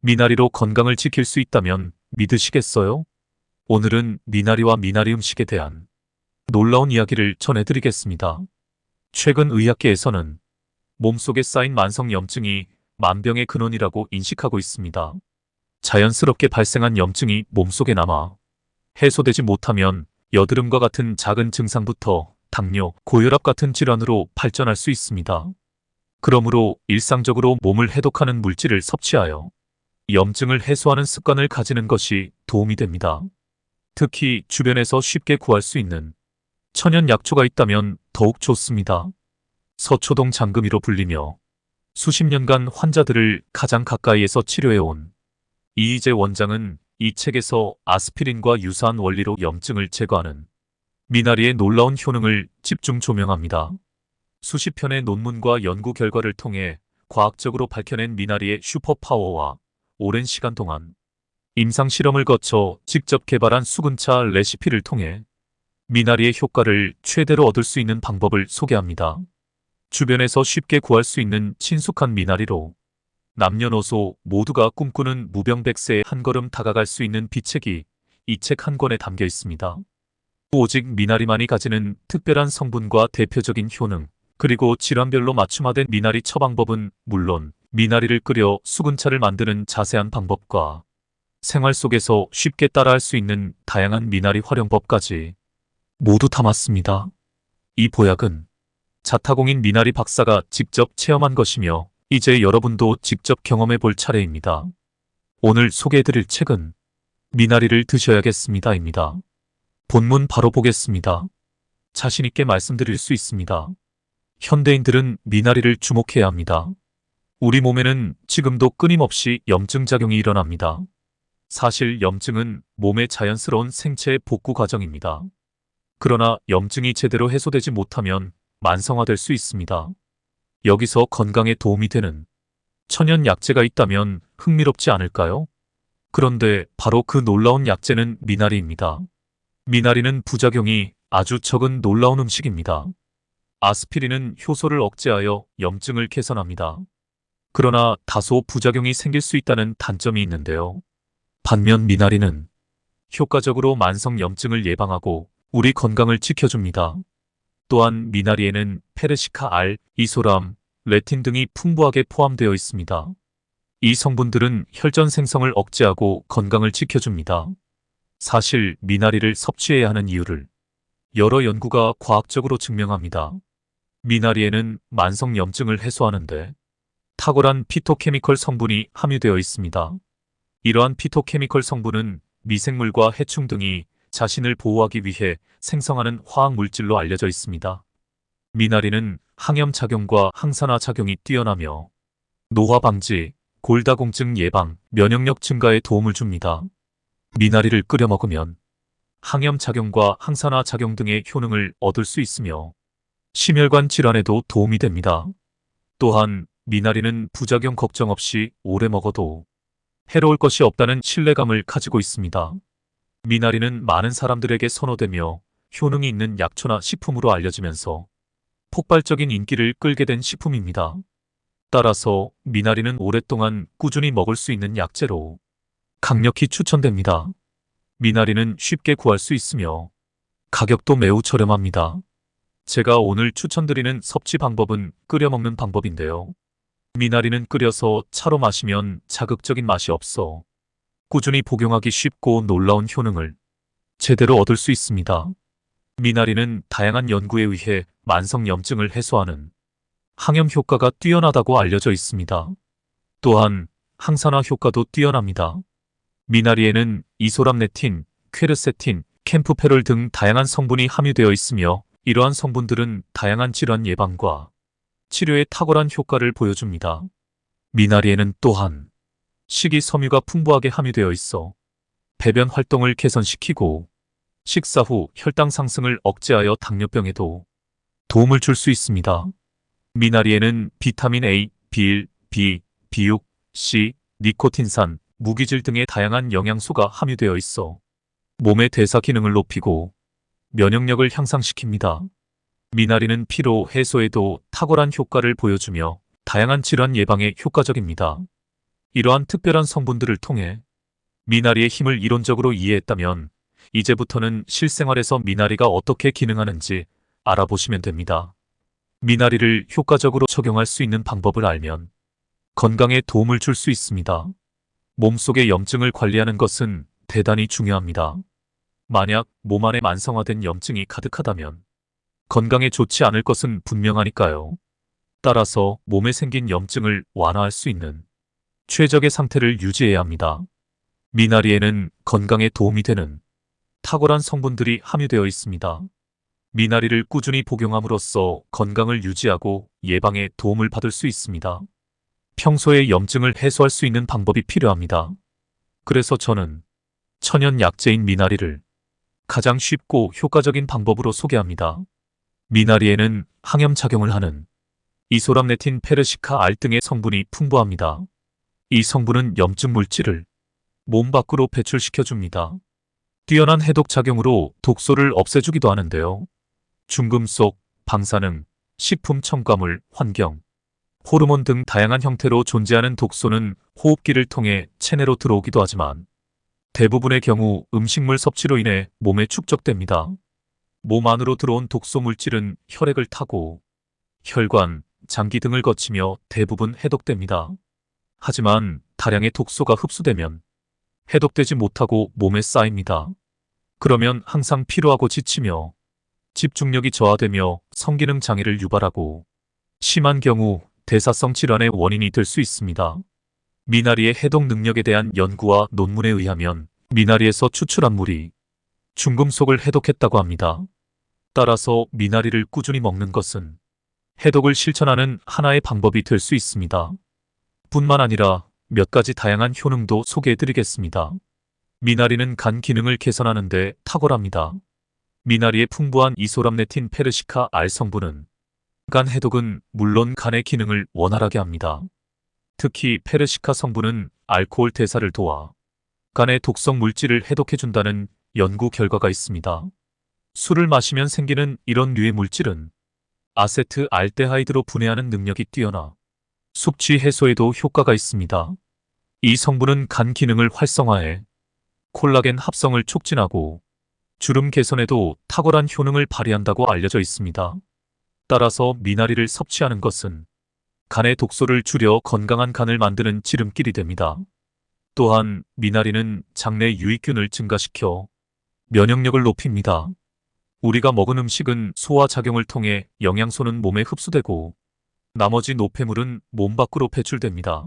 미나리로 건강을 지킬 수 있다면 믿으시겠어요? 오늘은 미나리와 미나리 음식에 대한 놀라운 이야기를 전해드리겠습니다. 최근 의학계에서는 몸속에 쌓인 만성 염증이 만병의 근원이라고 인식하고 있습니다. 자연스럽게 발생한 염증이 몸속에 남아 해소되지 못하면 여드름과 같은 작은 증상부터 당뇨, 고혈압 같은 질환으로 발전할 수 있습니다. 그러므로 일상적으로 몸을 해독하는 물질을 섭취하여 염증을 해소하는 습관을 가지는 것이 도움이 됩니다. 특히 주변에서 쉽게 구할 수 있는 천연 약초가 있다면 더욱 좋습니다. 서초동 장금이로 불리며 수십 년간 환자들을 가장 가까이에서 치료해온 이희재 원장은 이 책에서 아스피린과 유사한 원리로 염증을 제거하는 미나리의 놀라운 효능을 집중 조명합니다. 수십 편의 논문과 연구 결과를 통해 과학적으로 밝혀낸 미나리의 슈퍼파워와 오랜 시간 동안 임상 실험을 거쳐 직접 개발한 수근차 레시피를 통해 미나리의 효과를 최대로 얻을 수 있는 방법을 소개합니다. 주변에서 쉽게 구할 수 있는 친숙한 미나리로 남녀노소 모두가 꿈꾸는 무병백세에 한 걸음 다가갈 수 있는 비책이 이 책 한 권에 담겨 있습니다. 오직 미나리만이 가지는 특별한 성분과 대표적인 효능, 그리고 질환별로 맞춤화된 미나리 처방법은 물론 미나리를 끓여 수근차를 만드는 자세한 방법과 생활 속에서 쉽게 따라할 수 있는 다양한 미나리 활용법까지 모두 담았습니다. 이 보약은 자타공인 미나리 박사가 직접 체험한 것이며 이제 여러분도 직접 경험해 볼 차례입니다. 오늘 소개해드릴 책은 미나리를 드셔야겠습니다입니다. 본문 바로 보겠습니다. 자신있게 말씀드릴 수 있습니다. 현대인들은 미나리를 주목해야 합니다. 우리 몸에는 지금도 끊임없이 염증 작용이 일어납니다. 사실 염증은 몸의 자연스러운 생체의 복구 과정입니다. 그러나 염증이 제대로 해소되지 못하면 만성화될 수 있습니다. 여기서 건강에 도움이 되는 천연 약재가 있다면 흥미롭지 않을까요? 그런데 바로 그 놀라운 약재는 미나리입니다. 미나리는 부작용이 아주 적은 놀라운 음식입니다. 아스피린은 효소를 억제하여 염증을 개선합니다. 그러나 다소 부작용이 생길 수 있다는 단점이 있는데요. 반면 미나리는 효과적으로 만성 염증을 예방하고 우리 건강을 지켜줍니다. 또한 미나리에는 페르시카 알, 이소람, 레틴 등이 풍부하게 포함되어 있습니다. 이 성분들은 혈전 생성을 억제하고 건강을 지켜줍니다. 사실 미나리를 섭취해야 하는 이유를 여러 연구가 과학적으로 증명합니다. 미나리에는 만성 염증을 해소하는데 탁월한 피토케미컬 성분이 함유되어 있습니다. 이러한 피토케미컬 성분은 미생물과 해충 등이 자신을 보호하기 위해 생성하는 화학 물질로 알려져 있습니다. 미나리는 항염 작용과 항산화 작용이 뛰어나며 노화 방지, 골다공증 예방, 면역력 증가에 도움을 줍니다. 미나리를 끓여 먹으면 항염 작용과 항산화 작용 등의 효능을 얻을 수 있으며 심혈관 질환에도 도움이 됩니다. 또한 미나리는 부작용 걱정 없이 오래 먹어도 해로울 것이 없다는 신뢰감을 가지고 있습니다. 미나리는 많은 사람들에게 선호되며 효능이 있는 약초나 식품으로 알려지면서 폭발적인 인기를 끌게 된 식품입니다. 따라서 미나리는 오랫동안 꾸준히 먹을 수 있는 약재로 강력히 추천됩니다. 미나리는 쉽게 구할 수 있으며 가격도 매우 저렴합니다. 제가 오늘 추천드리는 섭취 방법은 끓여 먹는 방법인데요. 미나리는 끓여서 차로 마시면 자극적인 맛이 없어 꾸준히 복용하기 쉽고 놀라운 효능을 제대로 얻을 수 있습니다. 미나리는 다양한 연구에 의해 만성 염증을 해소하는 항염 효과가 뛰어나다고 알려져 있습니다. 또한 항산화 효과도 뛰어납니다. 미나리에는 이소람레틴, 퀘르세틴, 캠프페롤 등 다양한 성분이 함유되어 있으며 이러한 성분들은 다양한 질환 예방과 치료에 탁월한 효과를 보여줍니다. 미나리에는 또한 식이섬유가 풍부하게 함유되어 있어 배변 활동을 개선시키고 식사 후 혈당 상승을 억제하여 당뇨병에도 도움을 줄 수 있습니다. 미나리에는 비타민 A, B1, B, B6, C, 니코틴산, 무기질 등의 다양한 영양소가 함유되어 있어 몸의 대사 기능을 높이고 면역력을 향상시킵니다. 미나리는 피로 해소에도 탁월한 효과를 보여주며 다양한 질환 예방에 효과적입니다. 이러한 특별한 성분들을 통해 미나리의 힘을 이론적으로 이해했다면 이제부터는 실생활에서 미나리가 어떻게 기능하는지 알아보시면 됩니다. 미나리를 효과적으로 적용할 수 있는 방법을 알면 건강에 도움을 줄 수 있습니다. 몸속의 염증을 관리하는 것은 대단히 중요합니다. 만약 몸 안에 만성화된 염증이 가득하다면 건강에 좋지 않을 것은 분명하니까요. 따라서 몸에 생긴 염증을 완화할 수 있는 최적의 상태를 유지해야 합니다. 미나리에는 건강에 도움이 되는 탁월한 성분들이 함유되어 있습니다. 미나리를 꾸준히 복용함으로써 건강을 유지하고 예방에 도움을 받을 수 있습니다. 평소에 염증을 해소할 수 있는 방법이 필요합니다. 그래서 저는 천연 약재인 미나리를 가장 쉽고 효과적인 방법으로 소개합니다. 미나리에는 항염작용을 하는 이소람네틴, 페르시카 알 등의 성분이 풍부합니다. 이 성분은 염증 물질을 몸 밖으로 배출시켜줍니다. 뛰어난 해독작용으로 독소를 없애주기도 하는데요. 중금속, 방사능, 식품 첨가물, 환경, 호르몬 등 다양한 형태로 존재하는 독소는 호흡기를 통해 체내로 들어오기도 하지만 대부분의 경우 음식물 섭취로 인해 몸에 축적됩니다. 몸 안으로 들어온 독소 물질은 혈액을 타고 혈관, 장기 등을 거치며 대부분 해독됩니다. 하지만 다량의 독소가 흡수되면 해독되지 못하고 몸에 쌓입니다. 그러면 항상 피로하고 지치며 집중력이 저하되며 성기능 장애를 유발하고 심한 경우 대사성 질환의 원인이 될 수 있습니다. 미나리의 해독 능력에 대한 연구와 논문에 의하면 미나리에서 추출한 물이 중금속을 해독했다고 합니다. 따라서 미나리를 꾸준히 먹는 것은 해독을 실천하는 하나의 방법이 될 수 있습니다. 뿐만 아니라 몇 가지 다양한 효능도 소개해드리겠습니다. 미나리는 간 기능을 개선하는 데 탁월합니다. 미나리의 풍부한 이소람네틴, 페르시카 알 성분은 간 해독은 물론 간의 기능을 원활하게 합니다. 특히 페르시카 성분은 알코올 대사를 도와 간의 독성 물질을 해독해준다는 연구 결과가 있습니다. 술을 마시면 생기는 이런 류의 물질은 아세트알데하이드로 분해하는 능력이 뛰어나 숙취 해소에도 효과가 있습니다. 이 성분은 간 기능을 활성화해 콜라겐 합성을 촉진하고 주름 개선에도 탁월한 효능을 발휘한다고 알려져 있습니다. 따라서 미나리를 섭취하는 것은 간의 독소를 줄여 건강한 간을 만드는 지름길이 됩니다. 또한 미나리는 장내 유익균을 증가시켜 면역력을 높입니다. 우리가 먹은 음식은 소화작용을 통해 영양소는 몸에 흡수되고 나머지 노폐물은 몸 밖으로 배출됩니다.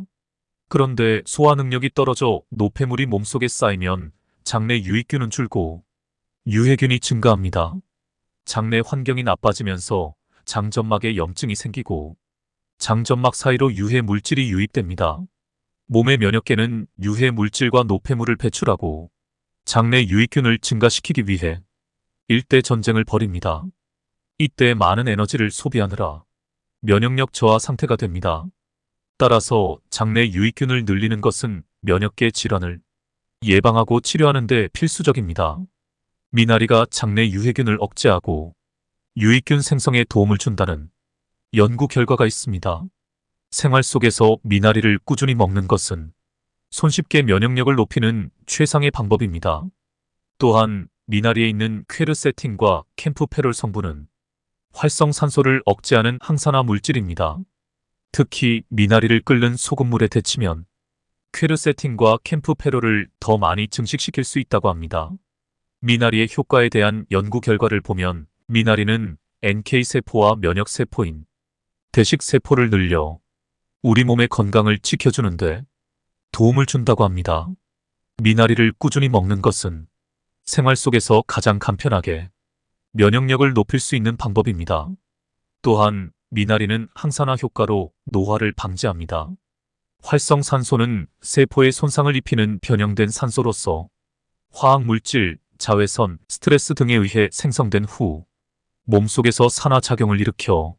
그런데 소화 능력이 떨어져 노폐물이 몸속에 쌓이면 장내 유익균은 줄고 유해균이 증가합니다. 장내 환경이 나빠지면서 장점막에 염증이 생기고 장점막 사이로 유해 물질이 유입됩니다. 몸의 면역계는 유해 물질과 노폐물을 배출하고 장내 유익균을 증가시키기 위해 일대 전쟁을 벌입니다. 이때 많은 에너지를 소비하느라 면역력 저하 상태가 됩니다. 따라서 장내 유익균을 늘리는 것은 면역계 질환을 예방하고 치료하는 데 필수적입니다. 미나리가 장내 유해균을 억제하고 유익균 생성에 도움을 준다는 연구 결과가 있습니다. 생활 속에서 미나리를 꾸준히 먹는 것은 손쉽게 면역력을 높이는 최상의 방법입니다. 또한 미나리에 있는 퀘르세틴과 캠프페롤 성분은 활성산소를 억제하는 항산화 물질입니다. 특히 미나리를 끓는 소금물에 데치면 퀘르세틴과 캠프페롤을 더 많이 증식시킬 수 있다고 합니다. 미나리의 효과에 대한 연구 결과를 보면 미나리는 NK세포와 면역세포인 대식세포를 늘려 우리 몸의 건강을 지켜주는데 도움을 준다고 합니다. 미나리를 꾸준히 먹는 것은 생활 속에서 가장 간편하게 면역력을 높일 수 있는 방법입니다. 또한 미나리는 항산화 효과로 노화를 방지합니다. 활성산소는 세포에 손상을 입히는 변형된 산소로서 화학물질, 자외선, 스트레스 등에 의해 생성된 후 몸속에서 산화작용을 일으켜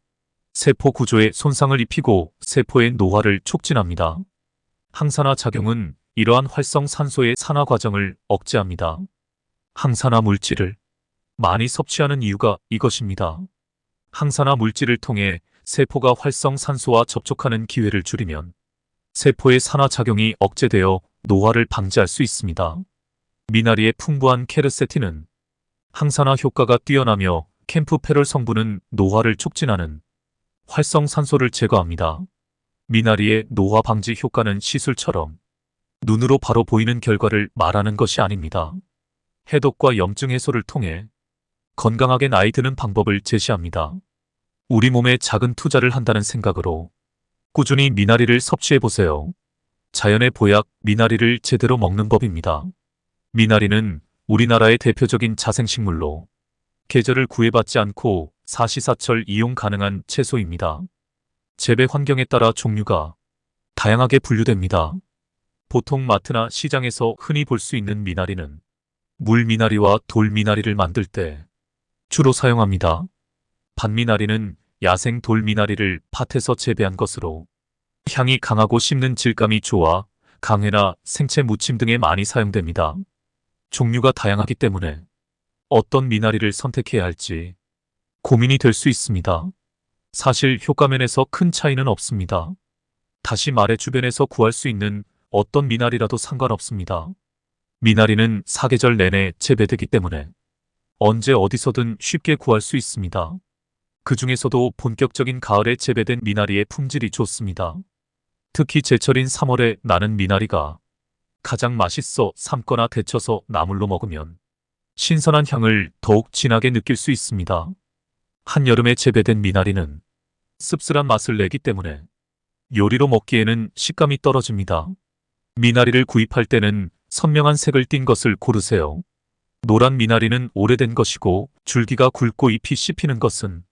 세포 구조에 손상을 입히고 세포의 노화를 촉진합니다. 항산화 작용은 이러한 활성산소의 산화 과정을 억제합니다. 항산화 물질을 많이 섭취하는 이유가 이것입니다. 항산화 물질을 통해 세포가 활성산소와 접촉하는 기회를 줄이면 세포의 산화작용이 억제되어 노화를 방지할 수 있습니다. 미나리의 풍부한 케르세틴은 항산화 효과가 뛰어나며 캠프페롤 성분은 노화를 촉진하는 활성산소를 제거합니다. 미나리의 노화 방지 효과는 시술처럼 눈으로 바로 보이는 결과를 말하는 것이 아닙니다. 해독과 염증 해소를 통해 건강하게 나이 드는 방법을 제시합니다. 우리 몸에 작은 투자를 한다는 생각으로 꾸준히 미나리를 섭취해보세요. 자연의 보약 미나리를 제대로 먹는 법입니다. 미나리는 우리나라의 대표적인 자생식물로 계절을 구애받지 않고 사시사철 이용 가능한 채소입니다. 재배 환경에 따라 종류가 다양하게 분류됩니다. 보통 마트나 시장에서 흔히 볼 수 있는 미나리는 물미나리와 돌미나리를 만들 때 주로 사용합니다. 반미나리는 야생 돌미나리를 밭에서 재배한 것으로 향이 강하고 씹는 질감이 좋아 강회나 생채 무침 등에 많이 사용됩니다. 종류가 다양하기 때문에 어떤 미나리를 선택해야 할지 고민이 될 수 있습니다. 사실 효과면에서 큰 차이는 없습니다. 다시 말해 주변에서 구할 수 있는 어떤 미나리라도 상관없습니다. 미나리는 사계절 내내 재배되기 때문에 언제 어디서든 쉽게 구할 수 있습니다. 그 중에서도 본격적인 가을에 재배된 미나리의 품질이 좋습니다. 특히 제철인 3월에 나는 미나리가 가장 맛있어 삶거나 데쳐서 나물로 먹으면 신선한 향을 더욱 진하게 느낄 수 있습니다. 한여름에 재배된 미나리는 씁쓸한 맛을 내기 때문에 요리로 먹기에는 식감이 떨어집니다. 미나리를 구입할 때는 선명한 색을 띤 것을 고르세요. 노란 미나리는 오래된 것이고 줄기가 굵고 잎이 씹히는 것은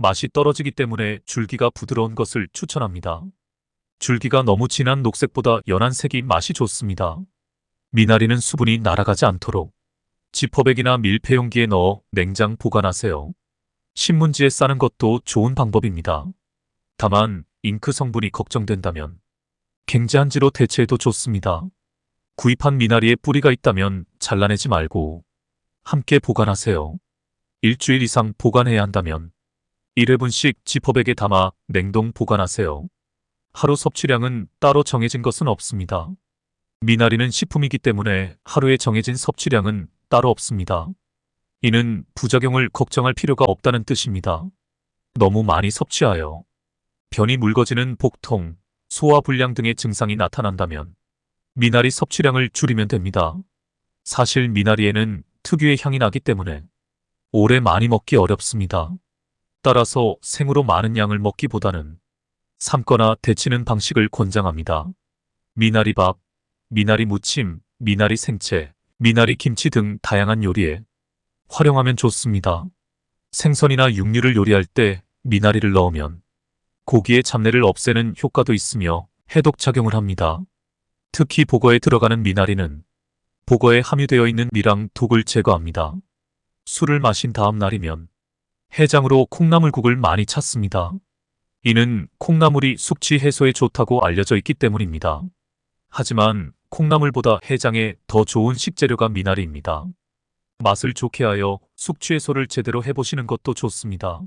맛이 떨어지기 때문에 줄기가 부드러운 것을 추천합니다. 줄기가 너무 진한 녹색보다 연한 색이 맛이 좋습니다. 미나리는 수분이 날아가지 않도록 지퍼백이나 밀폐용기에 넣어 냉장 보관하세요. 신문지에 싸는 것도 좋은 방법입니다. 다만 잉크 성분이 걱정된다면 갱제한지로 대체해도 좋습니다. 구입한 미나리에 뿌리가 있다면 잘라내지 말고 함께 보관하세요. 일주일 이상 보관해야 한다면 1회분씩 지퍼백에 담아 냉동 보관하세요. 하루 섭취량은 따로 정해진 것은 없습니다. 미나리는 식품이기 때문에 하루에 정해진 섭취량은 따로 없습니다. 이는 부작용을 걱정할 필요가 없다는 뜻입니다. 너무 많이 섭취하여 변이 묽어지는 복통, 소화불량 등의 증상이 나타난다면 미나리 섭취량을 줄이면 됩니다. 사실 미나리에는 특유의 향이 나기 때문에 오래 많이 먹기 어렵습니다. 따라서 생으로 많은 양을 먹기보다는 삶거나 데치는 방식을 권장합니다. 미나리밥, 미나리 무침, 미나리 생채, 미나리 김치 등 다양한 요리에 활용하면 좋습니다. 생선이나 육류를 요리할 때 미나리를 넣으면 고기의 잡내를 없애는 효과도 있으며 해독 작용을 합니다. 특히 보거에 들어가는 미나리는 보거에 함유되어 있는 미랑 독을 제거합니다. 술을 마신 다음 날이면 해장으로 콩나물국을 많이 찾습니다. 이는 콩나물이 숙취 해소에 좋다고 알려져 있기 때문입니다. 하지만 콩나물보다 해장에 더 좋은 식재료가 미나리입니다. 맛을 좋게 하여 숙취 해소를 제대로 해보시는 것도 좋습니다.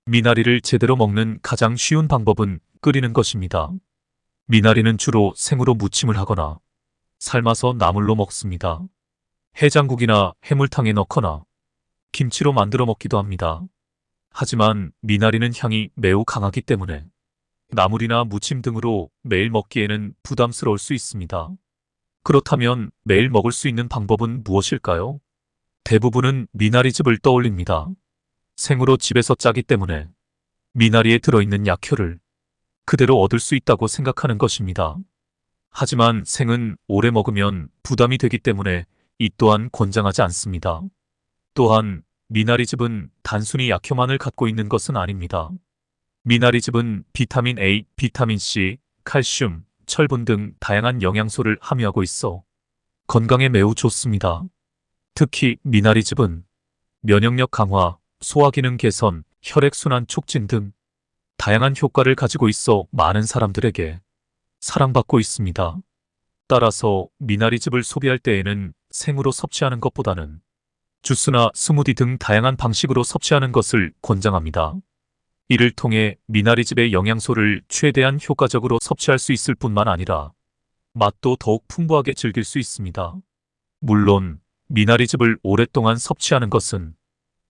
미나리를 제대로 먹는 가장 쉬운 방법은 끓이는 것입니다. 미나리는 주로 생으로 무침을 하거나 삶아서 나물로 먹습니다. 해장국이나 해물탕에 넣거나 김치로 만들어 먹기도 합니다. 하지만 미나리는 향이 매우 강하기 때문에 나물이나 무침 등으로 매일 먹기에는 부담스러울 수 있습니다. 그렇다면 매일 먹을 수 있는 방법은 무엇일까요? 대부분은 미나리즙을 떠올립니다. 생으로 집에서 짜기 때문에 미나리에 들어있는 약효를 그대로 얻을 수 있다고 생각하는 것입니다. 하지만 생은 오래 먹으면 부담이 되기 때문에 이 또한 권장하지 않습니다. 또한 미나리즙은 단순히 약효만을 갖고 있는 것은 아닙니다. 미나리즙은 비타민 A, 비타민 C, 칼슘, 철분 등 다양한 영양소를 함유하고 있어 건강에 매우 좋습니다. 특히 미나리즙은 면역력 강화, 소화기능 개선, 혈액순환 촉진 등 다양한 효과를 가지고 있어 많은 사람들에게 사랑받고 있습니다. 따라서 미나리즙을 소비할 때에는 생으로 섭취하는 것보다는 주스나 스무디 등 다양한 방식으로 섭취하는 것을 권장합니다. 이를 통해 미나리즙의 영양소를 최대한 효과적으로 섭취할 수 있을 뿐만 아니라 맛도 더욱 풍부하게 즐길 수 있습니다. 물론 미나리즙을 오랫동안 섭취하는 것은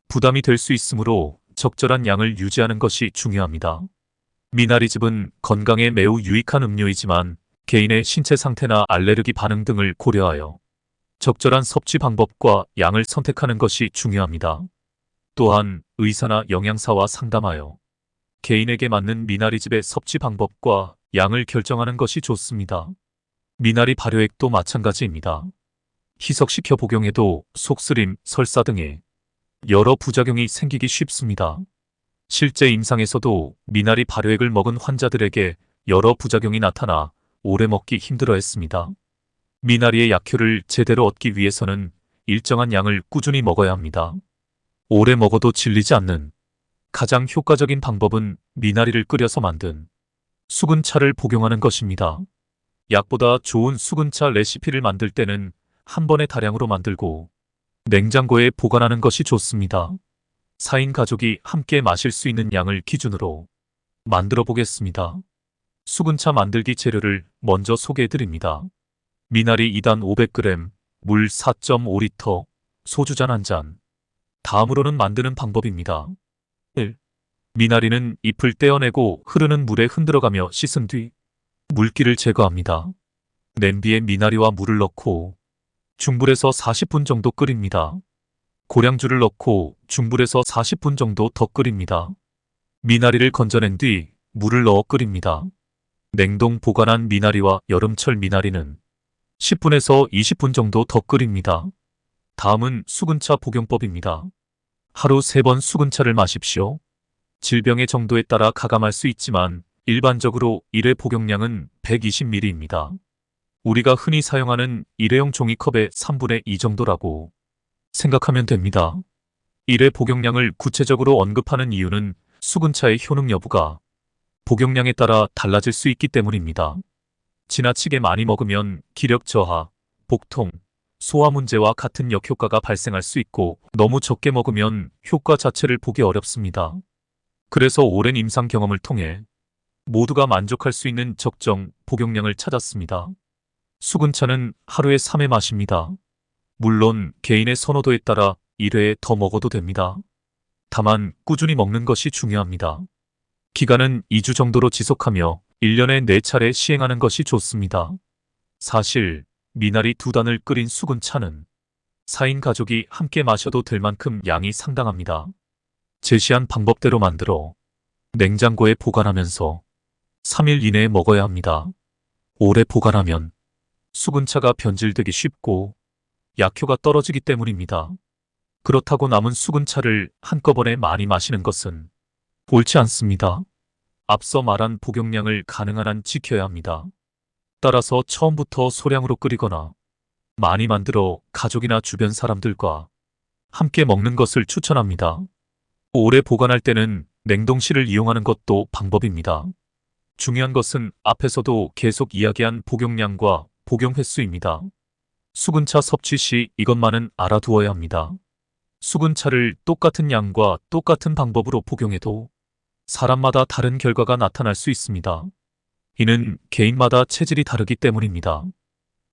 부담이 될 수 있으므로 적절한 양을 유지하는 것이 중요합니다. 미나리즙은 건강에 매우 유익한 음료이지만 개인의 신체 상태나 알레르기 반응 등을 고려하여 적절한 섭취 방법과 양을 선택하는 것이 중요합니다. 또한 의사나 영양사와 상담하여 개인에게 맞는 미나리즙의 섭취 방법과 양을 결정하는 것이 좋습니다. 미나리 발효액도 마찬가지입니다. 희석시켜 복용해도 속쓰림, 설사 등의 여러 부작용이 생기기 쉽습니다. 실제 임상에서도 미나리 발효액을 먹은 환자들에게 여러 부작용이 나타나 오래 먹기 힘들어했습니다. 미나리의 약효를 제대로 얻기 위해서는 일정한 양을 꾸준히 먹어야 합니다. 오래 먹어도 질리지 않는 가장 효과적인 방법은 미나리를 끓여서 만든 수근차를 복용하는 것입니다. 약보다 좋은 수근차 레시피를 만들 때는 한 번에 다량으로 만들고 냉장고에 보관하는 것이 좋습니다. 4인 가족이 함께 마실 수 있는 양을 기준으로 만들어 보겠습니다. 수근차 만들기 재료를 먼저 소개해 드립니다. 미나리 2단 500g, 물 4.5리터, 소주잔 1잔. 다음으로는 만드는 방법입니다. 1. 미나리는 잎을 떼어내고 흐르는 물에 흔들어가며 씻은 뒤 물기를 제거합니다. 냄비에 미나리와 물을 넣고 중불에서 40분 정도 끓입니다. 고량주를 넣고 중불에서 40분 정도 더 끓입니다. 미나리를 건져낸 뒤 물을 넣어 끓입니다. 냉동 보관한 미나리와 여름철 미나리는 10분에서 20분 정도 더 끓입니다. 다음은 수근차 복용법입니다. 하루 3번 수근차를 마십시오. 질병의 정도에 따라 가감할 수 있지만 일반적으로 1회 복용량은 120ml입니다. 우리가 흔히 사용하는 일회용 종이컵의 3분의 2 정도라고 생각하면 됩니다. 1회 복용량을 구체적으로 언급하는 이유는 수근차의 효능 여부가 복용량에 따라 달라질 수 있기 때문입니다. 지나치게 많이 먹으면 기력 저하, 복통, 소화 문제와 같은 역효과가 발생할 수 있고 너무 적게 먹으면 효과 자체를 보기 어렵습니다. 그래서 오랜 임상 경험을 통해 모두가 만족할 수 있는 적정 복용량을 찾았습니다. 수근차는 하루에 3회 마십니다. 물론 개인의 선호도에 따라 1회에 더 먹어도 됩니다. 다만 꾸준히 먹는 것이 중요합니다. 기간은 2주 정도로 지속하며 1년에 4차례 시행하는 것이 좋습니다. 사실 미나리 2단을 끓인 수근차는 4인 가족이 함께 마셔도 될 만큼 양이 상당합니다. 제시한 방법대로 만들어 냉장고에 보관하면서 3일 이내에 먹어야 합니다. 오래 보관하면 수근차가 변질되기 쉽고 약효가 떨어지기 때문입니다. 그렇다고 남은 수근차를 한꺼번에 많이 마시는 것은 옳지 않습니다. 앞서 말한 복용량을 가능한 한 지켜야 합니다. 따라서 처음부터 소량으로 끓이거나 많이 만들어 가족이나 주변 사람들과 함께 먹는 것을 추천합니다. 오래 보관할 때는 냉동실을 이용하는 것도 방법입니다. 중요한 것은 앞에서도 계속 이야기한 복용량과 복용 횟수입니다. 수근차 섭취 시 이것만은 알아두어야 합니다. 수근차를 똑같은 양과 똑같은 방법으로 복용해도 사람마다 다른 결과가 나타날 수 있습니다. 이는 개인마다 체질이 다르기 때문입니다.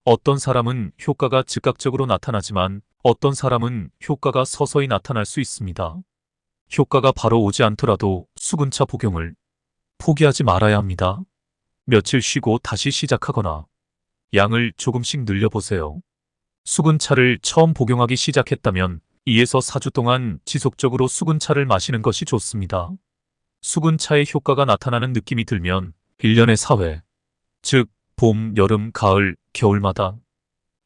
어떤 사람은 효과가 즉각적으로 나타나지만 어떤 사람은 효과가 서서히 나타날 수 있습니다. 효과가 바로 오지 않더라도 수근차 복용을 포기하지 말아야 합니다. 며칠 쉬고 다시 시작하거나 양을 조금씩 늘려보세요. 수근차를 처음 복용하기 시작했다면 2에서 4주 동안 지속적으로 수근차를 마시는 것이 좋습니다. 수근차의 효과가 나타나는 느낌이 들면 1년에 4회, 즉 봄, 여름, 가을, 겨울마다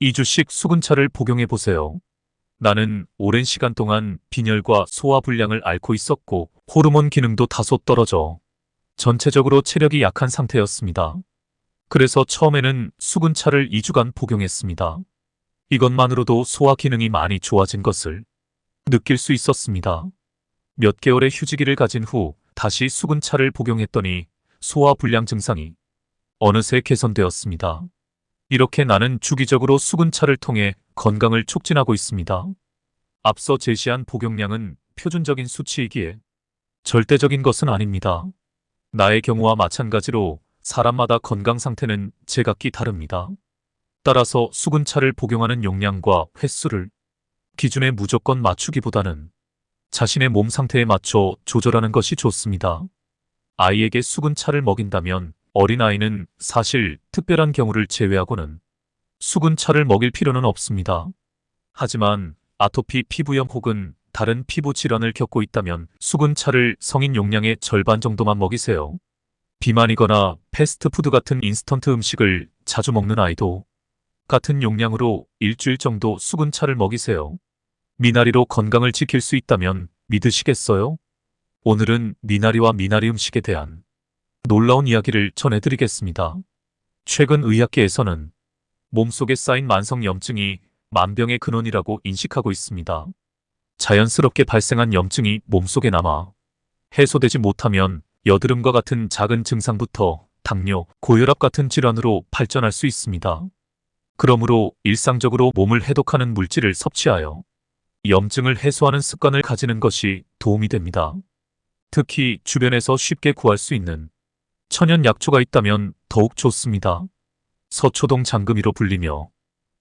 2주씩 수근차를 복용해 보세요. 나는 오랜 시간 동안 빈혈과 소화 불량을 앓고 있었고 호르몬 기능도 다소 떨어져 전체적으로 체력이 약한 상태였습니다. 그래서 처음에는 수근차를 2주간 복용했습니다. 이것만으로도 소화 기능이 많이 좋아진 것을 느낄 수 있었습니다. 몇 개월의 휴지기를 가진 후 다시 수근차를 복용했더니 소화 불량 증상이 어느새 개선되었습니다. 이렇게 나는 주기적으로 수근차를 통해 건강을 촉진하고 있습니다. 앞서 제시한 복용량은 표준적인 수치이기에 절대적인 것은 아닙니다. 나의 경우와 마찬가지로 사람마다 건강 상태는 제각기 다릅니다. 따라서 수근차를 복용하는 용량과 횟수를 기준에 무조건 맞추기보다는 자신의 몸 상태에 맞춰 조절하는 것이 좋습니다. 아이에게 수근차를 먹인다면 어린아이는 사실 특별한 경우를 제외하고는 수근차를 먹일 필요는 없습니다. 하지만 아토피 피부염 혹은 다른 피부 질환을 겪고 있다면 수근차를 성인 용량의 절반 정도만 먹이세요. 비만이거나 패스트푸드 같은 인스턴트 음식을 자주 먹는 아이도 같은 용량으로 일주일 정도 수근차를 먹이세요. 미나리로 건강을 지킬 수 있다면 믿으시겠어요? 오늘은 미나리와 미나리 음식에 대한 놀라운 이야기를 전해드리겠습니다. 최근 의학계에서는 몸속에 쌓인 만성 염증이 만병의 근원이라고 인식하고 있습니다. 자연스럽게 발생한 염증이 몸속에 남아 해소되지 못하면 여드름과 같은 작은 증상부터 당뇨, 고혈압 같은 질환으로 발전할 수 있습니다. 그러므로 일상적으로 몸을 해독하는 물질을 섭취하여 염증을 해소하는 습관을 가지는 것이 도움이 됩니다. 특히 주변에서 쉽게 구할 수 있는 천연 약초가 있다면 더욱 좋습니다. 서초동 장금이로 불리며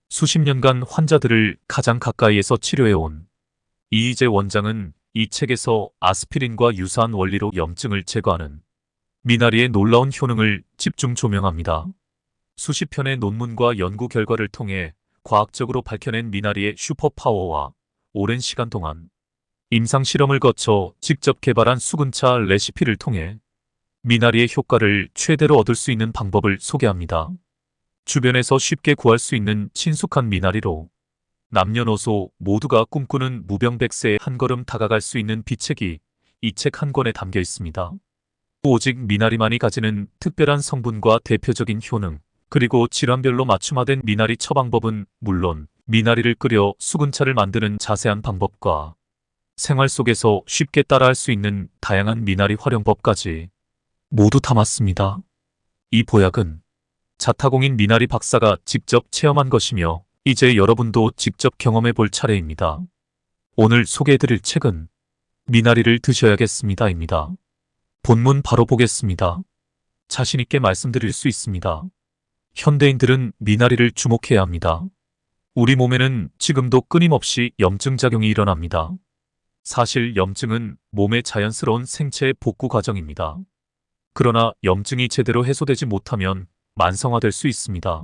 수십 년간 환자들을 가장 가까이에서 치료해온 이희재 원장은 이 책에서 아스피린과 유사한 원리로 염증을 제거하는 미나리의 놀라운 효능을 집중 조명합니다. 수십 편의 논문과 연구 결과를 통해 과학적으로 밝혀낸 미나리의 슈퍼파워와 오랜 시간 동안 임상 실험을 거쳐 직접 개발한 수근차 레시피를 통해 미나리의 효과를 최대로 얻을 수 있는 방법을 소개합니다. 주변에서 쉽게 구할 수 있는 친숙한 미나리로 남녀노소 모두가 꿈꾸는 무병백세에 한 걸음 다가갈 수 있는 비책이 이 책 한 권에 담겨 있습니다. 오직 미나리만이 가지는 특별한 성분과 대표적인 효능, 그리고 질환별로 맞춤화된 미나리 처방법은 물론 미나리를 끓여 수근차를 만드는 자세한 방법과 생활 속에서 쉽게 따라할 수 있는 다양한 미나리 활용법까지 모두 담았습니다. 이 보약은 자타공인 미나리 박사가 직접 체험한 것이며 이제 여러분도 직접 경험해 볼 차례입니다. 오늘 소개해드릴 책은 미나리를 드셔야겠습니다입니다. 본문 바로 보겠습니다. 자신있게 말씀드릴 수 있습니다. 현대인들은 미나리를 주목해야 합니다. 우리 몸에는 지금도 끊임없이 염증 작용이 일어납니다. 사실 염증은 몸의 자연스러운 생체의 복구 과정입니다. 그러나 염증이 제대로 해소되지 못하면 만성화될 수 있습니다.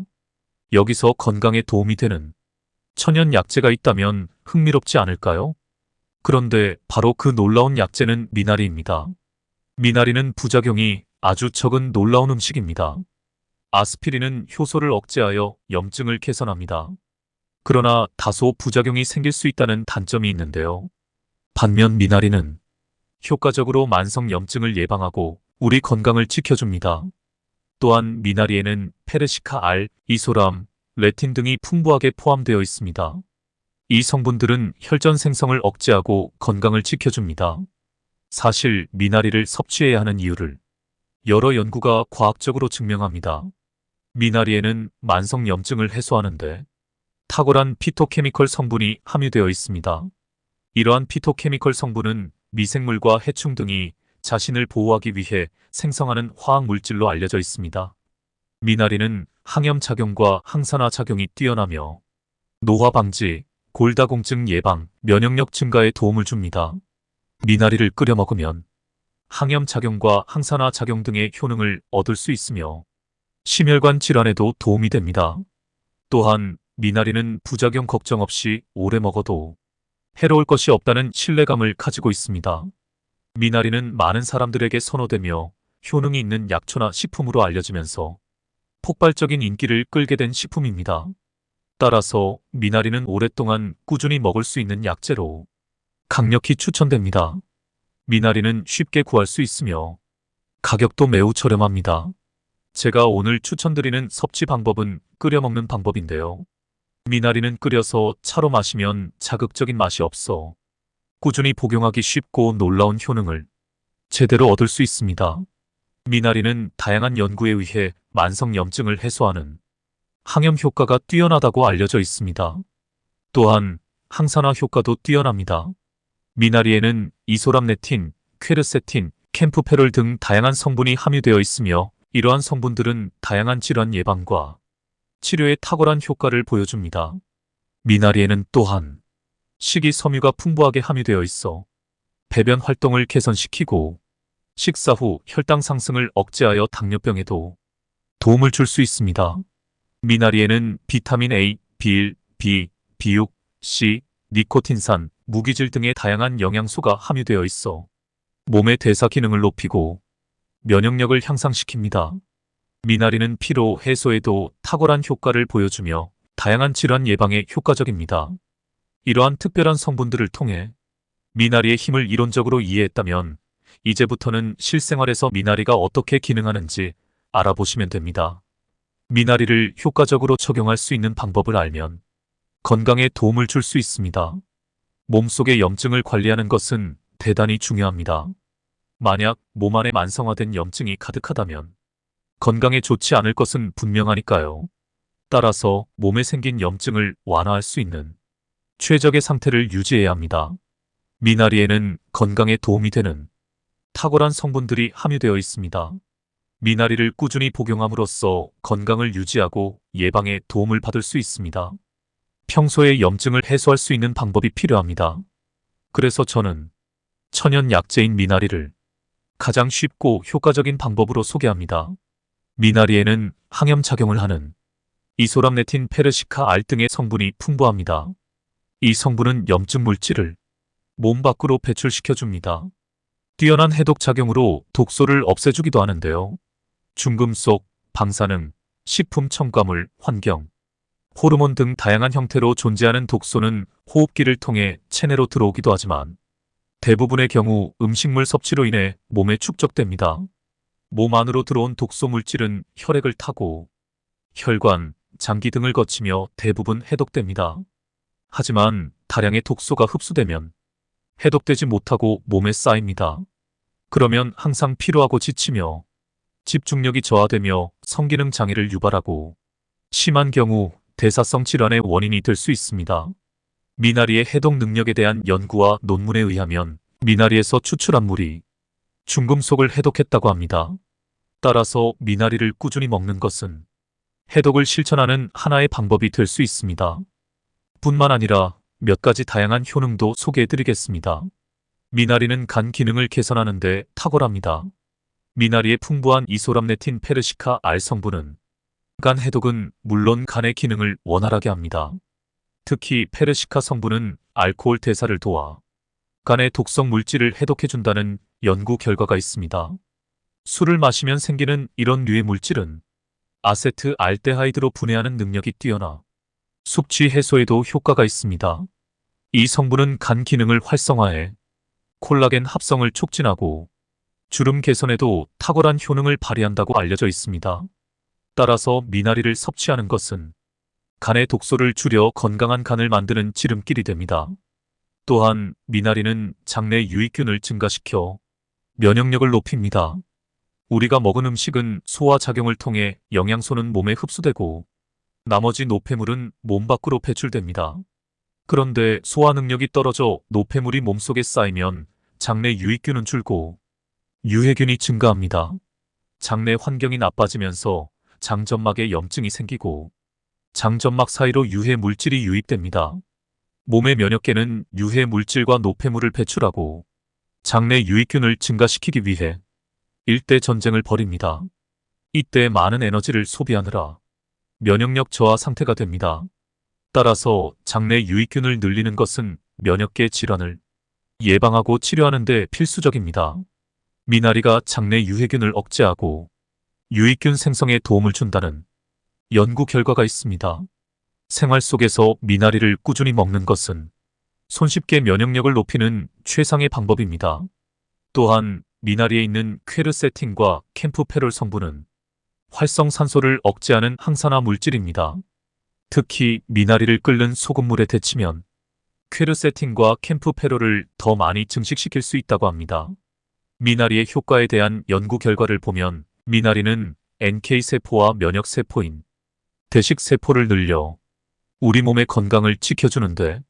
여기서 건강에 도움이 되는 천연 약재가 있다면 흥미롭지 않을까요? 그런데 바로 그 놀라운 약재는 미나리입니다. 미나리는 부작용이 아주 적은 놀라운 음식입니다. 아스피린은 효소를 억제하여 염증을 개선합니다. 그러나 다소 부작용이 생길 수 있다는 단점이 있는데요. 반면 미나리는 효과적으로 만성 염증을 예방하고 우리 건강을 지켜줍니다. 또한 미나리에는 페르시카 알, 이소람, 레틴 등이 풍부하게 포함되어 있습니다. 이 성분들은 혈전 생성을 억제하고 건강을 지켜줍니다. 사실 미나리를 섭취해야 하는 이유를 여러 연구가 과학적으로 증명합니다. 미나리에는 만성 염증을 해소하는데 탁월한 피토케미컬 성분이 함유되어 있습니다. 이러한 피토케미컬 성분은 미생물과 해충 등이 자신을 보호하기 위해 생성하는 화학 물질로 알려져 있습니다. 미나리는 항염 작용과 항산화 작용이 뛰어나며 노화 방지, 골다공증 예방, 면역력 증가에 도움을 줍니다. 미나리를 끓여 먹으면 항염 작용과 항산화 작용 등의 효능을 얻을 수 있으며 심혈관 질환에도 도움이 됩니다. 또한 미나리는 부작용 걱정 없이 오래 먹어도 해로울 것이 없다는 신뢰감을 가지고 있습니다. 미나리는 많은 사람들에게 선호되며 효능이 있는 약초나 식품으로 알려지면서 폭발적인 인기를 끌게 된 식품입니다. 따라서 미나리는 오랫동안 꾸준히 먹을 수 있는 약재로 강력히 추천됩니다. 미나리는 쉽게 구할 수 있으며 가격도 매우 저렴합니다. 제가 오늘 추천드리는 섭취 방법은 끓여 먹는 방법인데요. 미나리는 끓여서 차로 마시면 자극적인 맛이 없어 꾸준히 복용하기 쉽고 놀라운 효능을 제대로 얻을 수 있습니다. 미나리는 다양한 연구에 의해 만성 염증을 해소하는 항염 효과가 뛰어나다고 알려져 있습니다. 또한 항산화 효과도 뛰어납니다. 미나리에는 이소람네틴, 퀘르세틴, 캠프페롤 등 다양한 성분이 함유되어 있으며 이러한 성분들은 다양한 질환 예방과 치료에 탁월한 효과를 보여줍니다. 미나리에는 또한 식이섬유가 풍부하게 함유되어 있어 배변 활동을 개선시키고 식사 후 혈당 상승을 억제하여 당뇨병에도 도움을 줄 수 있습니다. 미나리에는 비타민 A, B1, B, B6, C, 니코틴산, 무기질 등의 다양한 영양소가 함유되어 있어 몸의 대사 기능을 높이고 면역력을 향상시킵니다. 미나리는 피로 해소에도 탁월한 효과를 보여주며 다양한 질환 예방에 효과적입니다. 이러한 특별한 성분들을 통해 미나리의 힘을 이론적으로 이해했다면 이제부터는 실생활에서 미나리가 어떻게 기능하는지 알아보시면 됩니다. 미나리를 효과적으로 적용할 수 있는 방법을 알면 건강에 도움을 줄 수 있습니다. 몸속의 염증을 관리하는 것은 대단히 중요합니다. 만약 몸 안에 만성화된 염증이 가득하다면 건강에 좋지 않을 것은 분명하니까요. 따라서 몸에 생긴 염증을 완화할 수 있는 최적의 상태를 유지해야 합니다. 미나리에는 건강에 도움이 되는 탁월한 성분들이 함유되어 있습니다. 미나리를 꾸준히 복용함으로써 건강을 유지하고 예방에 도움을 받을 수 있습니다. 평소에 염증을 해소할 수 있는 방법이 필요합니다. 그래서 저는 천연 약재인 미나리를 가장 쉽고 효과적인 방법으로 소개합니다. 미나리에는 항염작용을 하는 이소람네틴, 페르시카 알 등의 성분이 풍부합니다. 이 성분은 염증 물질을 몸 밖으로 배출시켜줍니다. 뛰어난 해독 작용으로 독소를 없애주기도 하는데요. 중금속, 방사능, 식품 첨가물, 환경, 호르몬 등 다양한 형태로 존재하는 독소는 호흡기를 통해 체내로 들어오기도 하지만 대부분의 경우 음식물 섭취로 인해 몸에 축적됩니다. 몸 안으로 들어온 독소 물질은 혈액을 타고 혈관, 장기 등을 거치며 대부분 해독됩니다. 하지만 다량의 독소가 흡수되면 해독되지 못하고 몸에 쌓입니다. 그러면 항상 피로하고 지치며 집중력이 저하되며 성기능 장애를 유발하고 심한 경우 대사성 질환의 원인이 될 수 있습니다. 미나리의 해독 능력에 대한 연구와 논문에 의하면 미나리에서 추출한 물이 중금속을 해독했다고 합니다. 따라서 미나리를 꾸준히 먹는 것은 해독을 실천하는 하나의 방법이 될 수 있습니다. 뿐만 아니라 몇 가지 다양한 효능도 소개해드리겠습니다. 미나리는 간 기능을 개선하는 데 탁월합니다. 미나리의 풍부한 이소람네틴, 페르시카 알 성분은 간 해독은 물론 간의 기능을 원활하게 합니다. 특히 페르시카 성분은 알코올 대사를 도와 간의 독성 물질을 해독해준다는 연구 결과가 있습니다. 술을 마시면 생기는 이런 류의 물질은 아세트 알데하이드로 분해하는 능력이 뛰어나 숙취 해소에도 효과가 있습니다. 이 성분은 간 기능을 활성화해 콜라겐 합성을 촉진하고 주름 개선에도 탁월한 효능을 발휘한다고 알려져 있습니다. 따라서 미나리를 섭취하는 것은 간의 독소를 줄여 건강한 간을 만드는 지름길이 됩니다. 또한 미나리는 장내 유익균을 증가시켜 면역력을 높입니다. 우리가 먹은 음식은 소화작용을 통해 영양소는 몸에 흡수되고 나머지 노폐물은 몸 밖으로 배출됩니다. 그런데 소화 능력이 떨어져 노폐물이 몸속에 쌓이면 장내 유익균은 줄고 유해균이 증가합니다. 장내 환경이 나빠지면서 장점막에 염증이 생기고 장점막 사이로 유해 물질이 유입됩니다. 몸의 면역계는 유해 물질과 노폐물을 배출하고 장내 유익균을 증가시키기 위해 일대 전쟁을 벌입니다. 이때 많은 에너지를 소비하느라 면역력 저하 상태가 됩니다. 따라서 장내 유익균을 늘리는 것은 면역계 질환을 예방하고 치료하는 데 필수적입니다. 미나리가 장내 유해균을 억제하고 유익균 생성에 도움을 준다는 연구 결과가 있습니다. 생활 속에서 미나리를 꾸준히 먹는 것은 손쉽게 면역력을 높이는 최상의 방법입니다. 또한 미나리에 있는 퀘르세틴과 캠프페롤 성분은 활성산소를 억제하는 항산화 물질입니다. 특히 미나리를 끓는 소금물에 데치면 퀘르세틴과 캠프페롤을 더 많이 증식시킬 수 있다고 합니다. 미나리의 효과에 대한 연구 결과를 보면 미나리는 NK세포와 면역세포인 대식세포를 늘려 우리 몸의 건강을 지켜주는데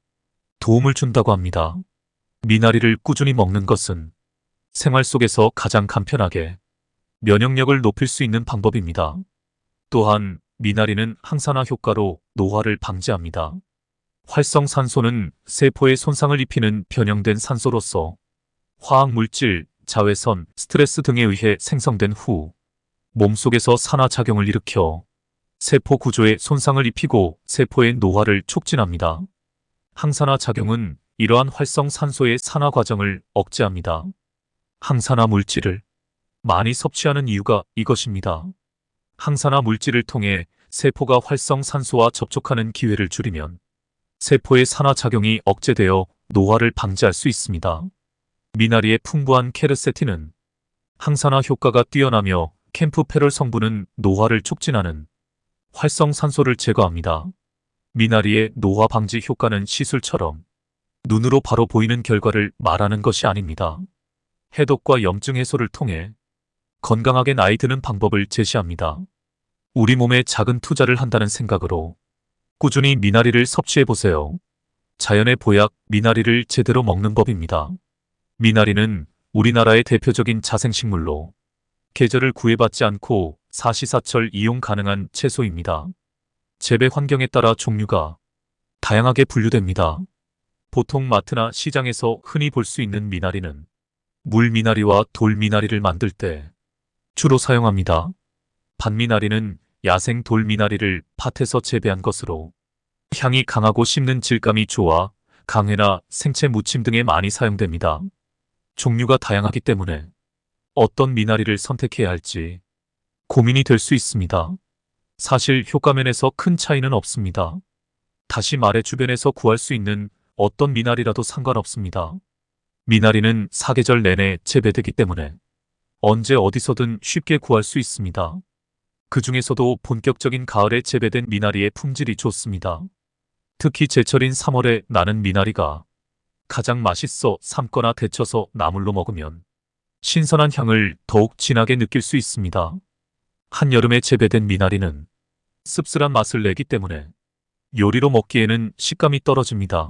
도움을 준다고 합니다. 미나리를 꾸준히 먹는 것은 생활 속에서 가장 간편하게 면역력을 높일 수 있는 방법입니다. 또한 미나리는 항산화 효과로 노화를 방지합니다. 활성산소는 세포에 손상을 입히는 변형된 산소로서 화학물질, 자외선, 스트레스 등에 의해 생성된 후 몸속에서 산화작용을 일으켜 세포 구조에 손상을 입히고 세포의 노화를 촉진합니다. 항산화 작용은 이러한 활성산소의 산화 과정을 억제합니다. 항산화 물질을 많이 섭취하는 이유가 이것입니다. 항산화 물질을 통해 세포가 활성산소와 접촉하는 기회를 줄이면 세포의 산화 작용이 억제되어 노화를 방지할 수 있습니다. 미나리의 풍부한 케르세틴은 항산화 효과가 뛰어나며 캠프페롤 성분은 노화를 촉진하는 활성산소를 제거합니다. 미나리의 노화 방지 효과는 시술처럼 눈으로 바로 보이는 결과를 말하는 것이 아닙니다. 해독과 염증 해소를 통해 건강하게 나이 드는 방법을 제시합니다. 우리 몸에 작은 투자를 한다는 생각으로 꾸준히 미나리를 섭취해 보세요. 자연의 보약 미나리를 제대로 먹는 법입니다. 미나리는 우리나라의 대표적인 자생식물로 계절을 구애받지 않고 사시사철 이용 가능한 채소입니다. 재배 환경에 따라 종류가 다양하게 분류됩니다. 보통 마트나 시장에서 흔히 볼 수 있는 미나리는 물미나리와 돌미나리를 만들 때 주로 사용합니다. 반미나리는 야생 돌미나리를 밭에서 재배한 것으로 향이 강하고 씹는 질감이 좋아 강회나 생채 무침 등에 많이 사용됩니다. 종류가 다양하기 때문에 어떤 미나리를 선택해야 할지 고민이 될 수 있습니다. 사실 효과면에서 큰 차이는 없습니다. 다시 말해 주변에서 구할 수 있는 어떤 미나리라도 상관없습니다. 미나리는 사계절 내내 재배되기 때문에 언제 어디서든 쉽게 구할 수 있습니다. 그 중에서도 본격적인 가을에 재배된 미나리의 품질이 좋습니다. 특히 제철인 3월에 나는 미나리가 가장 맛있어 삶거나 데쳐서 나물로 먹으면 신선한 향을 더욱 진하게 느낄 수 있습니다. 한여름에 재배된 미나리는 씁쓸한 맛을 내기 때문에 요리로 먹기에는 식감이 떨어집니다.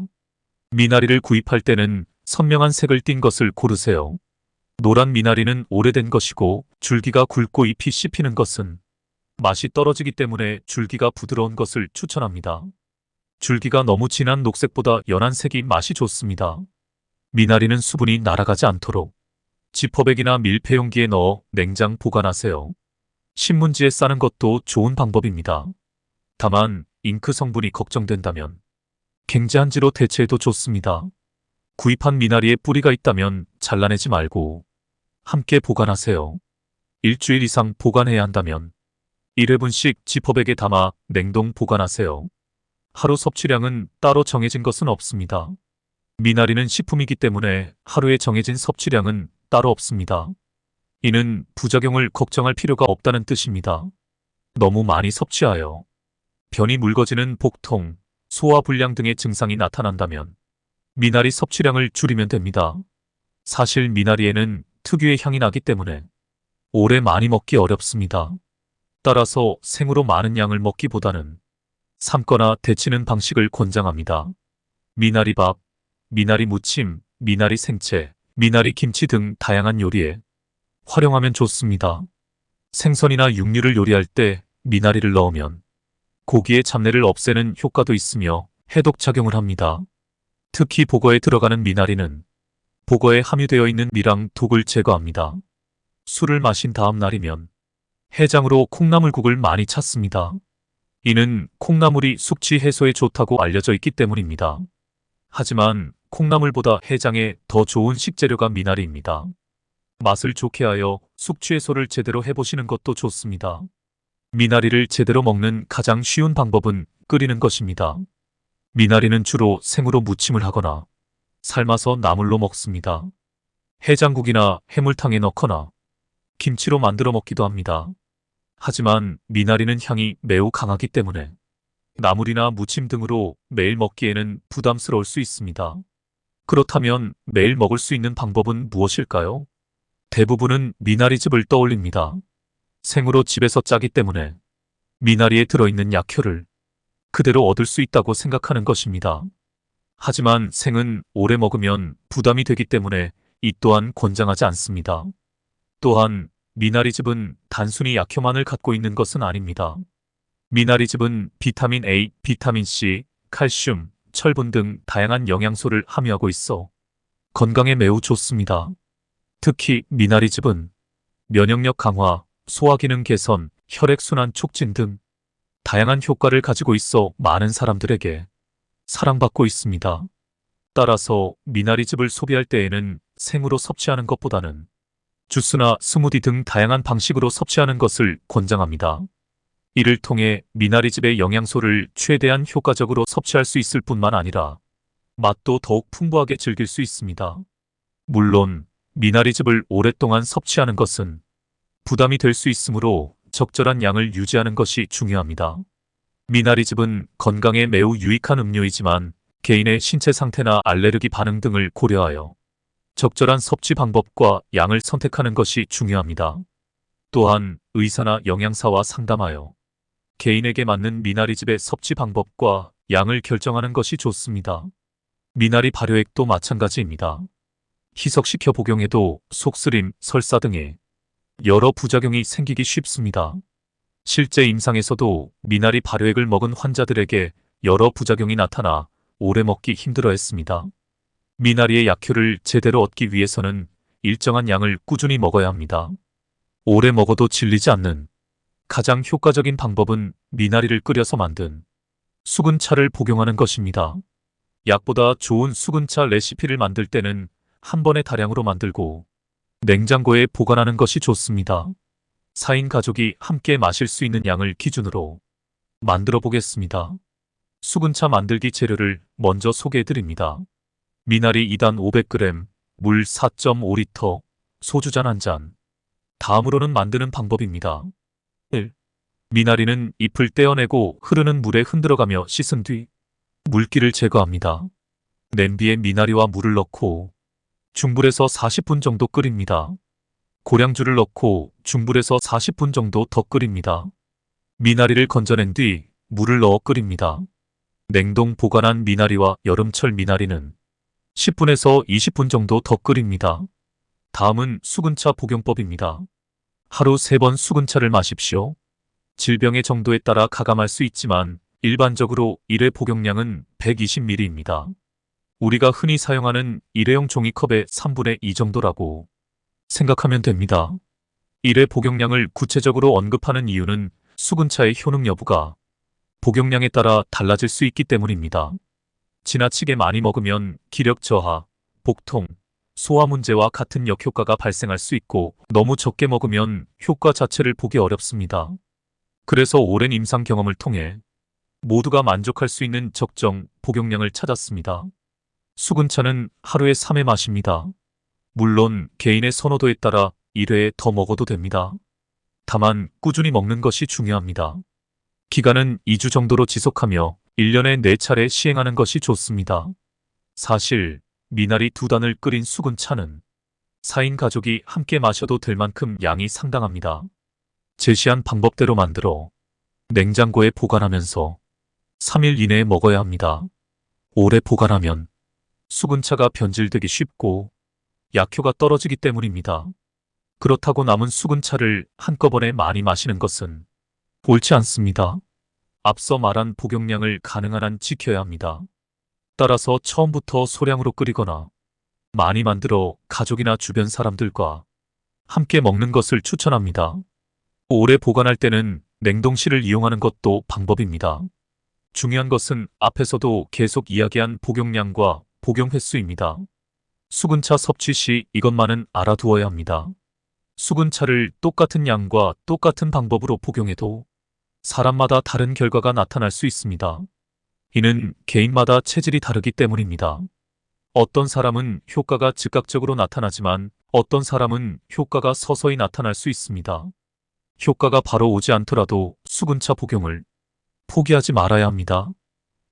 미나리를 구입할 때는 선명한 색을 띤 것을 고르세요. 노란 미나리는 오래된 것이고 줄기가 굵고 잎이 씹히는 것은 맛이 떨어지기 때문에 줄기가 부드러운 것을 추천합니다. 줄기가 너무 진한 녹색보다 연한 색이 맛이 좋습니다. 미나리는 수분이 날아가지 않도록 지퍼백이나 밀폐용기에 넣어 냉장 보관하세요. 신문지에 싸는 것도 좋은 방법입니다. 다만 잉크 성분이 걱정된다면 갱제한지로 대체해도 좋습니다. 구입한 미나리에 뿌리가 있다면 잘라내지 말고 함께 보관하세요. 일주일 이상 보관해야 한다면 1회분씩 지퍼백에 담아 냉동 보관하세요. 하루 섭취량은 따로 정해진 것은 없습니다. 미나리는 식품이기 때문에 하루에 정해진 섭취량은 따로 없습니다. 이는 부작용을 걱정할 필요가 없다는 뜻입니다. 너무 많이 섭취하여 변이 묽어지는 복통, 소화불량 등의 증상이 나타난다면 미나리 섭취량을 줄이면 됩니다. 사실 미나리에는 특유의 향이 나기 때문에 오래 많이 먹기 어렵습니다. 따라서 생으로 많은 양을 먹기보다는 삶거나 데치는 방식을 권장합니다. 미나리밥, 미나리 무침, 미나리 생채, 미나리 김치 등 다양한 요리에 활용하면 좋습니다. 생선이나 육류를 요리할 때 미나리를 넣으면 고기의 잡내를 없애는 효과도 있으며 해독 작용을 합니다. 특히 보거에 들어가는 미나리는 보거에 함유되어 있는 미랑 독을 제거합니다. 술을 마신 다음 날이면 해장으로 콩나물국을 많이 찾습니다. 이는 콩나물이 숙취 해소에 좋다고 알려져 있기 때문입니다. 하지만 콩나물보다 해장에 더 좋은 식재료가 미나리입니다. 맛을 좋게 하여 숙취 해소를 제대로 해보시는 것도 좋습니다. 미나리를 제대로 먹는 가장 쉬운 방법은 끓이는 것입니다. 미나리는 주로 생으로 무침을 하거나 삶아서 나물로 먹습니다. 해장국이나 해물탕에 넣거나 김치로 만들어 먹기도 합니다. 하지만 미나리는 향이 매우 강하기 때문에 나물이나 무침 등으로 매일 먹기에는 부담스러울 수 있습니다. 그렇다면 매일 먹을 수 있는 방법은 무엇일까요? 대부분은 미나리즙을 떠올립니다. 생으로 집에서 짜기 때문에 미나리에 들어있는 약효를 그대로 얻을 수 있다고 생각하는 것입니다. 하지만 생은 오래 먹으면 부담이 되기 때문에 이 또한 권장하지 않습니다. 또한 미나리즙은 단순히 약효만을 갖고 있는 것은 아닙니다. 미나리즙은 비타민 A, 비타민 C, 칼슘, 철분 등 다양한 영양소를 함유하고 있어 건강에 매우 좋습니다. 특히 미나리즙은 면역력 강화, 소화기능 개선, 혈액순환 촉진 등 다양한 효과를 가지고 있어 많은 사람들에게 사랑받고 있습니다. 따라서 미나리즙을 소비할 때에는 생으로 섭취하는 것보다는 주스나 스무디 등 다양한 방식으로 섭취하는 것을 권장합니다. 이를 통해 미나리즙의 영양소를 최대한 효과적으로 섭취할 수 있을 뿐만 아니라 맛도 더욱 풍부하게 즐길 수 있습니다. 물론 미나리즙을 오랫동안 섭취하는 것은 부담이 될 수 있으므로 적절한 양을 유지하는 것이 중요합니다. 미나리즙은 건강에 매우 유익한 음료이지만 개인의 신체 상태나 알레르기 반응 등을 고려하여 적절한 섭취 방법과 양을 선택하는 것이 중요합니다. 또한 의사나 영양사와 상담하여 개인에게 맞는 미나리즙의 섭취 방법과 양을 결정하는 것이 좋습니다. 미나리 발효액도 마찬가지입니다. 희석시켜 복용해도 속쓰림, 설사 등의 여러 부작용이 생기기 쉽습니다. 실제 임상에서도 미나리 발효액을 먹은 환자들에게 여러 부작용이 나타나 오래 먹기 힘들어했습니다. 미나리의 약효를 제대로 얻기 위해서는 일정한 양을 꾸준히 먹어야 합니다. 오래 먹어도 질리지 않는 가장 효과적인 방법은 미나리를 끓여서 만든 수근차를 복용하는 것입니다. 약보다 좋은 수근차 레시피를 만들 때는 한 번에 다량으로 만들고 냉장고에 보관하는 것이 좋습니다. 4인 가족이 함께 마실 수 있는 양을 기준으로 만들어 보겠습니다. 수근차 만들기 재료를 먼저 소개해 드립니다. 미나리 2단 500g, 물 4.5리터, 소주잔 1잔. 다음으로는 만드는 방법입니다. 1. 미나리는 잎을 떼어내고 흐르는 물에 흔들어가며 씻은 뒤 물기를 제거합니다. 냄비에 미나리와 물을 넣고 중불에서 40분 정도 끓입니다. 고량주를 넣고 중불에서 40분 정도 더 끓입니다. 미나리를 건져낸 뒤 물을 넣어 끓입니다. 냉동 보관한 미나리와 여름철 미나리는 10분에서 20분 정도 더 끓입니다. 다음은 수근차 복용법입니다. 하루 3번 수근차를 마십시오. 질병의 정도에 따라 가감할 수 있지만 일반적으로 1회 복용량은 120ml입니다. 우리가 흔히 사용하는 일회용 종이컵의 3분의 2 정도라고 생각하면 됩니다. 1회 복용량을 구체적으로 언급하는 이유는 수근차의 효능 여부가 복용량에 따라 달라질 수 있기 때문입니다. 지나치게 많이 먹으면 기력 저하, 복통, 소화 문제와 같은 역효과가 발생할 수 있고 너무 적게 먹으면 효과 자체를 보기 어렵습니다. 그래서 오랜 임상 경험을 통해 모두가 만족할 수 있는 적정 복용량을 찾았습니다. 수근차는 하루에 3회 마십니다. 물론 개인의 선호도에 따라 1회에 더 먹어도 됩니다. 다만 꾸준히 먹는 것이 중요합니다. 기간은 2주 정도로 지속하며 1년에 4차례 시행하는 것이 좋습니다. 사실 미나리 2단을 끓인 수근차는 4인 가족이 함께 마셔도 될 만큼 양이 상당합니다. 제시한 방법대로 만들어 냉장고에 보관하면서 3일 이내에 먹어야 합니다. 오래 보관하면 수근차가 변질되기 쉽고 약효가 떨어지기 때문입니다. 그렇다고 남은 수근차를 한꺼번에 많이 마시는 것은 옳지 않습니다. 앞서 말한 복용량을 가능한 한 지켜야 합니다. 따라서 처음부터 소량으로 끓이거나 많이 만들어 가족이나 주변 사람들과 함께 먹는 것을 추천합니다. 오래 보관할 때는 냉동실을 이용하는 것도 방법입니다. 중요한 것은 앞에서도 계속 이야기한 복용량과 복용 횟수입니다. 수근차 섭취 시 이것만은 알아두어야 합니다. 수근차를 똑같은 양과 똑같은 방법으로 복용해도 사람마다 다른 결과가 나타날 수 있습니다. 이는 개인마다 체질이 다르기 때문입니다. 어떤 사람은 효과가 즉각적으로 나타나지만 어떤 사람은 효과가 서서히 나타날 수 있습니다. 효과가 바로 오지 않더라도 수근차 복용을 포기하지 말아야 합니다.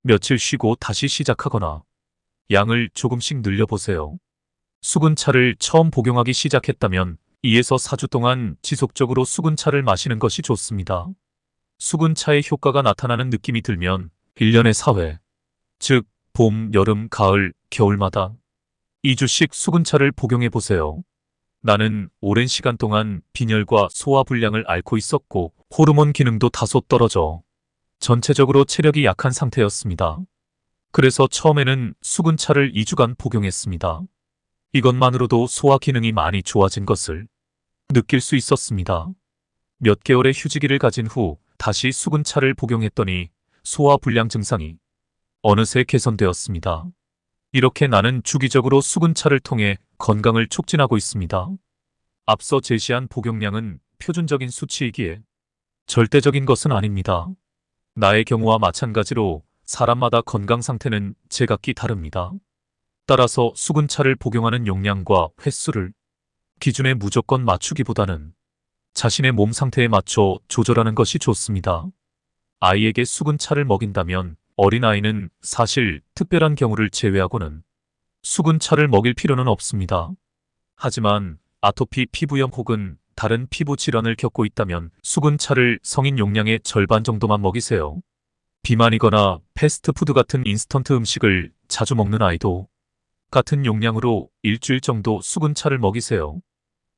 며칠 쉬고 다시 시작하거나 양을 조금씩 늘려보세요. 수근차를 처음 복용하기 시작했다면 2에서 4주 동안 지속적으로 수근차를 마시는 것이 좋습니다. 수근차의 효과가 나타나는 느낌이 들면 1년에 4회, 즉 봄, 여름, 가을, 겨울마다 2주씩 수근차를 복용해 보세요. 나는 오랜 시간 동안 빈혈과 소화 불량을 앓고 있었고 호르몬 기능도 다소 떨어져 전체적으로 체력이 약한 상태였습니다. 그래서 처음에는 수근차를 2주간 복용했습니다. 이것만으로도 소화 기능이 많이 좋아진 것을 느낄 수 있었습니다. 몇 개월의 휴지기를 가진 후 다시 수근차를 복용했더니 소화 불량 증상이 어느새 개선되었습니다. 이렇게 나는 주기적으로 수근차를 통해 건강을 촉진하고 있습니다. 앞서 제시한 복용량은 표준적인 수치이기에 절대적인 것은 아닙니다. 나의 경우와 마찬가지로 사람마다 건강 상태는 제각기 다릅니다. 따라서 수근차를 복용하는 용량과 횟수를 기준에 무조건 맞추기보다는 자신의 몸 상태에 맞춰 조절하는 것이 좋습니다. 아이에게 수근차를 먹인다면 어린아이는 사실 특별한 경우를 제외하고는 수근차를 먹일 필요는 없습니다. 하지만 아토피 피부염 혹은 다른 피부 질환을 겪고 있다면 수근차를 성인 용량의 절반 정도만 먹이세요. 비만이거나 패스트푸드 같은 인스턴트 음식을 자주 먹는 아이도 같은 용량으로 일주일 정도 수근차를 먹이세요.